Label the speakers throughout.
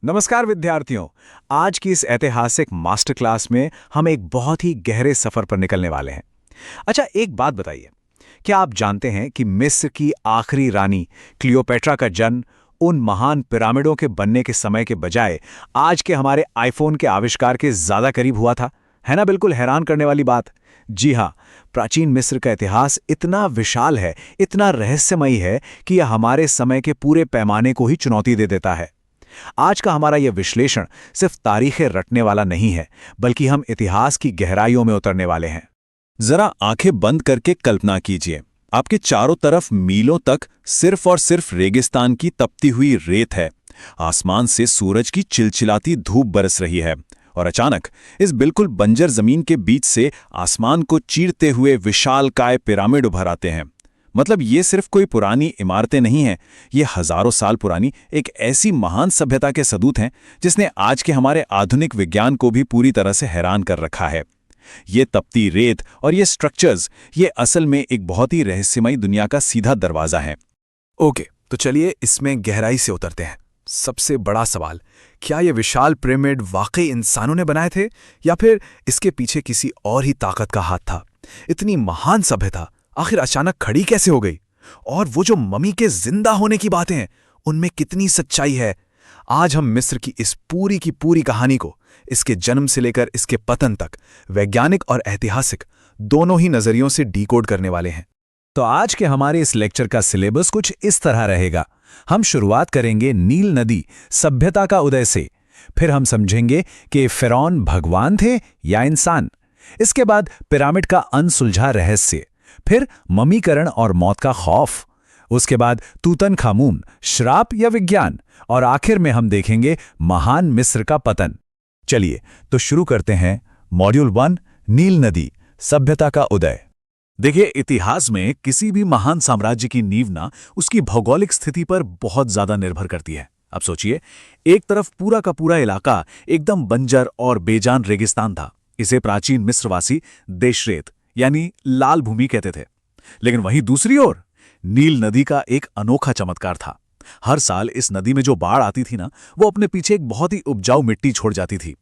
Speaker 1: नमस्कार विद्यार्थियों। आज की इस ऐतिहासिक मास्टर क्लास में हम एक बहुत ही गहरे सफर पर निकलने वाले हैं। अच्छा, एक बात बताइए, क्या आप जानते हैं कि मिस्र की आखिरी रानी क्लियोपेट्रा का जन्म उन महान पिरामिडों के बनने के समय के बजाय आज के हमारे आईफोन के आविष्कार के ज्यादा करीब हुआ था? है ना, बिल्कुल हैरान करने वाली बात। जी हाँ, प्राचीन मिस्र का इतिहास इतना विशाल है, इतना रहस्यमयी है कि यह हमारे समय के पूरे पैमाने को ही चुनौती दे देता है। आज का हमारा यह विश्लेषण सिर्फ तारीखें रटने वाला नहीं है, बल्कि हम इतिहास की गहराइयों में उतरने वाले हैं।
Speaker 2: जरा आंखें बंद करके कल्पना कीजिए, आपके चारों तरफ मीलों तक सिर्फ और सिर्फ रेगिस्तान की तपती हुई रेत है। आसमान से सूरज की चिलचिलाती धूप बरस रही है और अचानक इस बिल्कुल बंजर जमीन के बीच से आसमान को चीरते हुए विशालकाय पिरामिड उभर आते हैं। मतलब ये सिर्फ कोई पुरानी इमारतें नहीं हैं, ये हजारों साल पुरानी एक ऐसी महान सभ्यता के सदूत हैं जिसने आज के हमारे आधुनिक विज्ञान को भी पूरी तरह से हैरान कर रखा है। ये तपती रेत और ये स्ट्रक्चर्स, ये असल में एक बहुत ही रहस्यमयी दुनिया का सीधा दरवाजा है।
Speaker 1: ओके, तो चलिए इसमें गहराई से उतरते हैं। सबसे बड़ा सवाल, क्या ये विशाल पिरामिड वाकई इंसानों ने बनाए थे या फिर इसके पीछे किसी और ही ताकत का हाथ था? इतनी महान सभ्यता आखिर अचानक खड़ी कैसे हो गई? और वो जो मम्मी के जिंदा होने की बातें हैं, उनमें कितनी सच्चाई है? आज हम मिस्र की इस पूरी की पूरी कहानी को, इसके जन्म से लेकर इसके पतन तक, वैज्ञानिक और ऐतिहासिक दोनों ही नजरियों से डीकोड करने वाले हैं।
Speaker 2: तो आज के हमारे इस लेक्चर का सिलेबस कुछ इस तरह रहेगा। हम शुरुआत करेंगे नील नदी सभ्यता का उदय से, फिर हम समझेंगे कि फिरौन भगवान थे या इंसान। इसके बाद पिरामिड का अनसुलझा रहस्य, फिर ममीकरण और मौत का खौफ, उसके बाद तूतनखामून श्राप या विज्ञान, और आखिर में हम देखेंगे महान मिस्र का पतन। चलिए तो शुरू करते हैं। मॉड्यूल 1, नील नदी सभ्यता का उदय। देखिए, इतिहास में किसी भी महान साम्राज्य की नींव ना उसकी भौगोलिक स्थिति पर बहुत ज्यादा निर्भर करती है। अब सोचिए, एक तरफ पूरा का पूरा इलाका एकदम बंजर और बेजान रेगिस्तान था। इसे प्राचीन मिस्रवासी देशरेत यानी लाल भूमि कहते थे। लेकिन वहीं दूसरी ओर नील नदी का एक अनोखा चमत्कार था। हर साल इस नदी में जो बाढ़ आती थी ना, वो अपने पीछे एक बहुत ही उपजाऊ मिट्टी छोड़ जाती थी।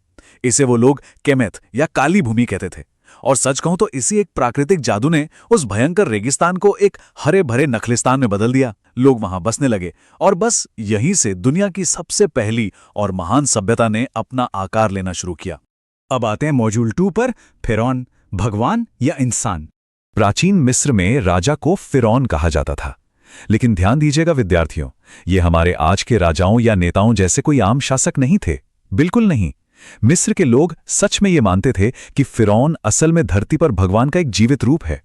Speaker 2: इसे वो लोग केमेथ या काली भूमि कहते थे। और सच कहूं तो इसी एक प्राकृतिक जादू ने उस भयंकर रेगिस्तान को एक हरे भरे नखलिस्तान में बदल दिया। लोग वहां बसने लगे और बस यहीं से दुनिया की सबसे पहली और महान सभ्यता ने अपना आकार लेना शुरू किया।
Speaker 1: अब आते हैं मॉड्यूल 2 पर, फिरौन भगवान या इंसान।
Speaker 2: प्राचीन मिस्र में राजा को फिरौन कहा जाता था। लेकिन ध्यान दीजिएगा विद्यार्थियों, ये हमारे आज के राजाओं या नेताओं जैसे कोई आम शासक नहीं थे, बिल्कुल नहीं। मिस्र के लोग सच में ये मानते थे कि फिरौन असल में धरती पर भगवान का एक जीवित रूप है।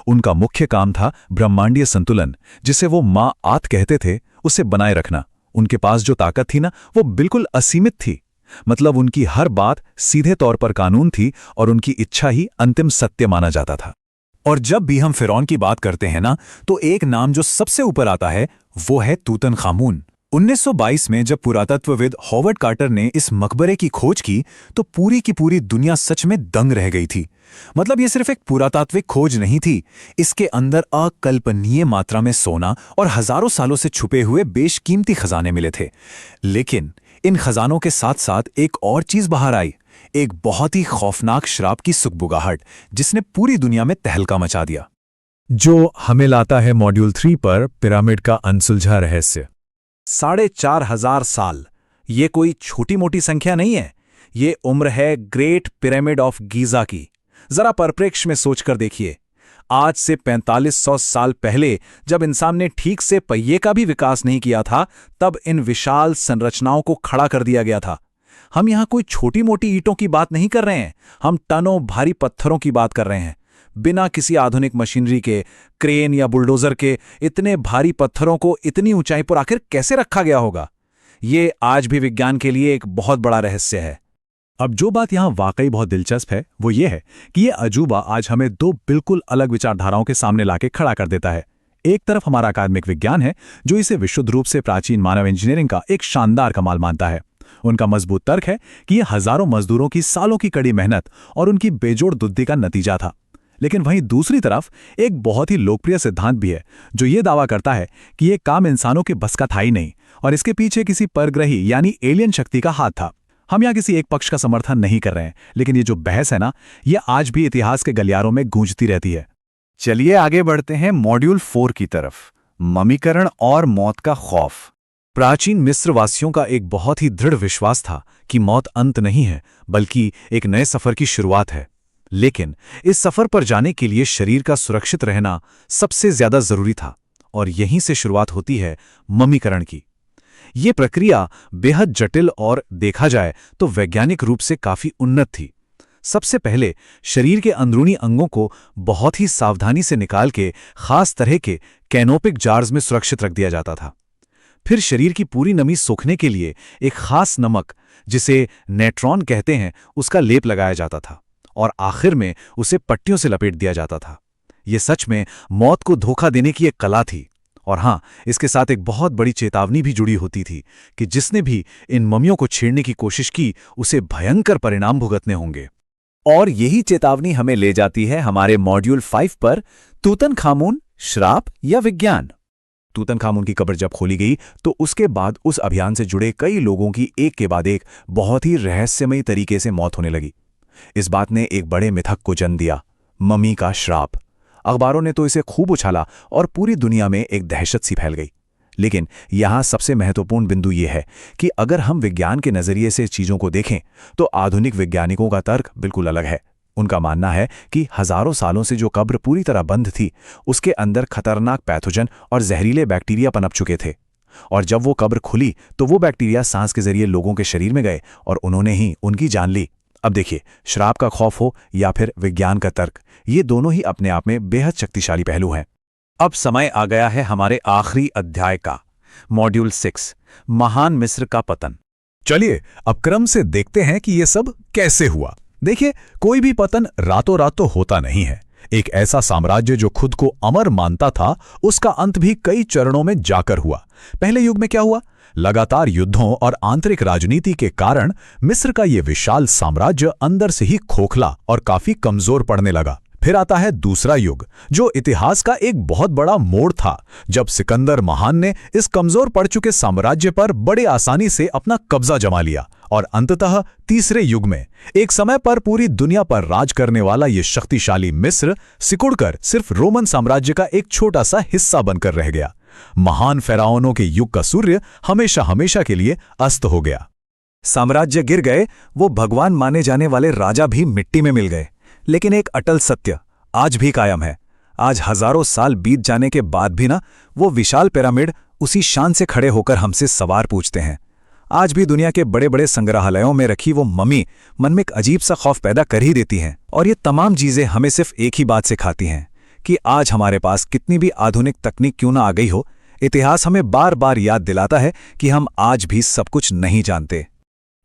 Speaker 2: उनका मुख्य काम था ब्रह्मांडीय संतुलन, जिसे वो माँ आत कहते थे, उसे बनाए रखना। उनके पास जो ताकत थी ना, वो बिल्कुल असीमित थी। मतलब उनकी हर बात सीधे तौर पर कानून थी और उनकी इच्छा ही अंतिम सत्य माना जाता था। और जब भी हम फिरौन की बात करते हैं ना, तो एक नाम जो सबसे ऊपर आता है वो है तूतनखामून। 1922 में जब पुरातत्वविद हॉवर्ड कार्टर ने इस मकबरे की खोज की, तो पूरी की पूरी दुनिया सच में दंग रह गई थी। मतलब ये सिर्फ एक पुरातात्विक खोज नहीं थी, इसके अंदर अकल्पनीय मात्रा में सोना और हजारों सालों से छुपे हुए बेशकीमती खजाने मिले थे। लेकिन इन खजानों के साथ साथ एक और चीज बाहर आई, एक बहुत ही खौफनाक श्राप की सुगबुगाहट, जिसने पूरी दुनिया में तहलका मचा दिया। जो हमें लाता है मॉड्यूल 3 पर, पिरामिड का अनसुलझा रहस्य।
Speaker 1: 4,500 साल, ये कोई छोटी मोटी संख्या नहीं है। ये उम्र है ग्रेट पिरामिड ऑफ गीजा की। जरा परिप्रेक्ष्य में सोचकर देखिए, आज से 4500 साल पहले जब इंसान ने ठीक से पहिए का भी विकास नहीं किया था, तब इन विशाल संरचनाओं को खड़ा कर दिया गया था। हम यहां कोई छोटी मोटी ईंटों की बात नहीं कर रहे हैं, हम टनों भारी पत्थरों की बात कर रहे हैं। बिना किसी आधुनिक मशीनरी के, क्रेन या बुलडोजर के, इतने भारी पत्थरों को इतनी ऊंचाई पर आखिर कैसे रखा गया होगा? ये आज भी विज्ञान के लिए एक बहुत बड़ा रहस्य है।
Speaker 2: अब जो बात यहाँ वाकई बहुत दिलचस्प है वो ये है कि ये अजूबा आज हमें दो बिल्कुल अलग विचारधाराओं के सामने लाके खड़ा कर देता है। एक तरफ हमारा अकादमिक विज्ञान है जो इसे विशुद्ध रूप से प्राचीन मानव इंजीनियरिंग का एक शानदार कमाल मानता है। उनका मजबूत तर्क है कि ये हजारों मजदूरों की सालों की कड़ी मेहनत और उनकी बेजोड़ बुद्धि का नतीजा था। लेकिन वहीं दूसरी तरफ एक बहुत ही लोकप्रिय सिद्धांत भी है जो ये दावा करता है कि ये काम इंसानों के बस का था ही नहीं और इसके पीछे किसी परग्रही यानी एलियन शक्ति का हाथ था। हम यहाँ किसी एक पक्ष का समर्थन नहीं कर रहे हैं, लेकिन ये जो बहस है ना, ये आज भी इतिहास के गलियारों में गूंजती रहती है।
Speaker 1: चलिए आगे बढ़ते हैं मॉड्यूल 4 की तरफ, ममीकरण और मौत का खौफ। प्राचीन मिस्र वासियों का एक बहुत ही दृढ़ विश्वास था कि मौत अंत नहीं है बल्कि एक नए सफर की शुरुआत है। लेकिन इस सफर पर जाने के लिए शरीर का सुरक्षित रहना सबसे ज्यादा जरूरी था और यहीं से शुरुआत होती है ममीकरण की। ये प्रक्रिया बेहद जटिल और देखा जाए तो वैज्ञानिक रूप से काफी उन्नत थी। सबसे पहले शरीर के अंदरूनी अंगों को बहुत ही सावधानी से निकाल के खास तरह के कैनोपिक जार्स में सुरक्षित रख दिया जाता था। फिर शरीर की पूरी नमी सोखने के लिए एक खास नमक, जिसे नेट्रॉन कहते हैं, उसका लेप लगाया जाता था और आखिर में उसे पट्टियों से लपेट दिया जाता था। ये सच में मौत को धोखा देने की एक कला थी। और हाँ, इसके साथ एक बहुत बड़ी चेतावनी भी जुड़ी होती थी कि जिसने भी इन ममियों को छेड़ने की कोशिश की उसे भयंकर परिणाम भुगतने होंगे। और यही चेतावनी हमें ले जाती है हमारे मॉड्यूल 5 पर, तूतनखामुन, श्राप या विज्ञान। तूतनखामुन की कब्र जब खोली गई तो उसके बाद उस अभियान से जुड़े कई लोगों की एक के बाद एक बहुत ही रहस्यमयी तरीके से मौत होने लगी। इस बात ने एक बड़े मिथक को जन्म दिया, ममी का श्राप। अखबारों ने तो इसे खूब उछाला और पूरी दुनिया में एक दहशत सी फैल गई। लेकिन यहां सबसे महत्वपूर्ण बिंदु यह है कि अगर हम विज्ञान के नजरिए से चीजों को देखें तो आधुनिक वैज्ञानिकों का तर्क बिल्कुल अलग है। उनका मानना है कि हजारों सालों से जो कब्र पूरी तरह बंद थी, उसके अंदर खतरनाक पैथोजन और जहरीले बैक्टीरिया पनप चुके थे। और जब वो कब्र खुली तो वो बैक्टीरिया सांस के जरिए लोगों के शरीर में गए और उन्होंने ही उनकी जान ली। अब देखिए, श्राप का खौफ हो या फिर विज्ञान का तर्क, ये दोनों ही अपने आप में बेहद शक्तिशाली पहलू हैं। अब समय आ गया है हमारे आखिरी अध्याय का, मॉड्यूल 6, महान मिस्र का पतन।
Speaker 2: चलिए अब क्रम से देखते हैं कि ये सब कैसे हुआ। देखिए, कोई भी पतन रातों रात तो होता नहीं है। एक ऐसा साम्राज्य जो खुद को अमर मानता था, उसका अंत भी कई चरणों में जाकर हुआ। पहले युग में क्या हुआ? लगातार युद्धों और आंतरिक राजनीति के कारण मिस्र का ये विशाल साम्राज्य अंदर से ही खोखला और काफी कमजोर पड़ने लगा। फिर आता है दूसरा युग, जो इतिहास का एक बहुत बड़ा मोड़ था, जब सिकंदर महान ने इस कमजोर पड़ चुके साम्राज्य पर बड़े आसानी से अपना कब्जा जमा लिया। और अंततः तीसरे युग में एक समय पर पूरी दुनिया पर राज करने वाला ये शक्तिशाली मिस्र सिकुड़कर सिर्फ रोमन साम्राज्य का एक छोटा सा हिस्सा बनकर रह गया। महान फिरौनों के युग का सूर्य हमेशा हमेशा के लिए अस्त हो गया।
Speaker 1: साम्राज्य गिर गए, वो भगवान माने जाने वाले राजा भी मिट्टी में मिल गए, लेकिन एक अटल सत्य आज भी कायम है। आज हजारों साल बीत जाने के बाद भी ना, वो विशाल पिरामिड उसी शान से खड़े होकर हमसे सवाल पूछते हैं। आज भी दुनिया के बड़े बड़े संग्रहालयों में रखी वो ममी मन में एक अजीब सा खौफ पैदा कर ही देती हैं। और ये तमाम चीजें हमें सिर्फ एक ही बात सिखाती हैं कि आज हमारे पास कितनी भी आधुनिक तकनीक क्यों ना आ गई हो, इतिहास हमें बार बार याद दिलाता है कि हम आज भी सब कुछ नहीं जानते।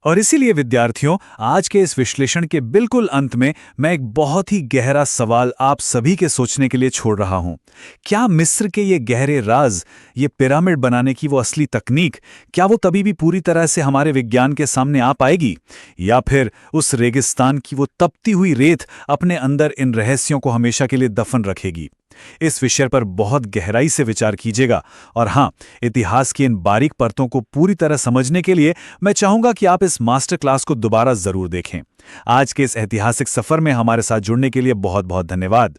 Speaker 1: और इसीलिए विद्यार्थियों, आज के इस विश्लेषण के बिल्कुल अंत में मैं एक बहुत ही गहरा सवाल आप सभी के सोचने के लिए छोड़ रहा हूं। क्या मिस्र के ये गहरे राज, ये पिरामिड बनाने की वो असली तकनीक, क्या वो तभी भी पूरी तरह से हमारे विज्ञान के सामने आ पाएगी, या फिर उस रेगिस्तान की वो तपती हुई रेत अपने अंदर इन रहस्यों को हमेशा के लिए दफन रखेगी? इस विषय पर बहुत गहराई से विचार कीजिएगा। और हाँ, इतिहास की इन बारीक परतों को पूरी तरह समझने के लिए मैं चाहूंगा कि आप इस मास्टर क्लास को दोबारा जरूर देखें। आज के इस ऐतिहासिक सफर में हमारे साथ जुड़ने के लिए बहुत बहुत धन्यवाद।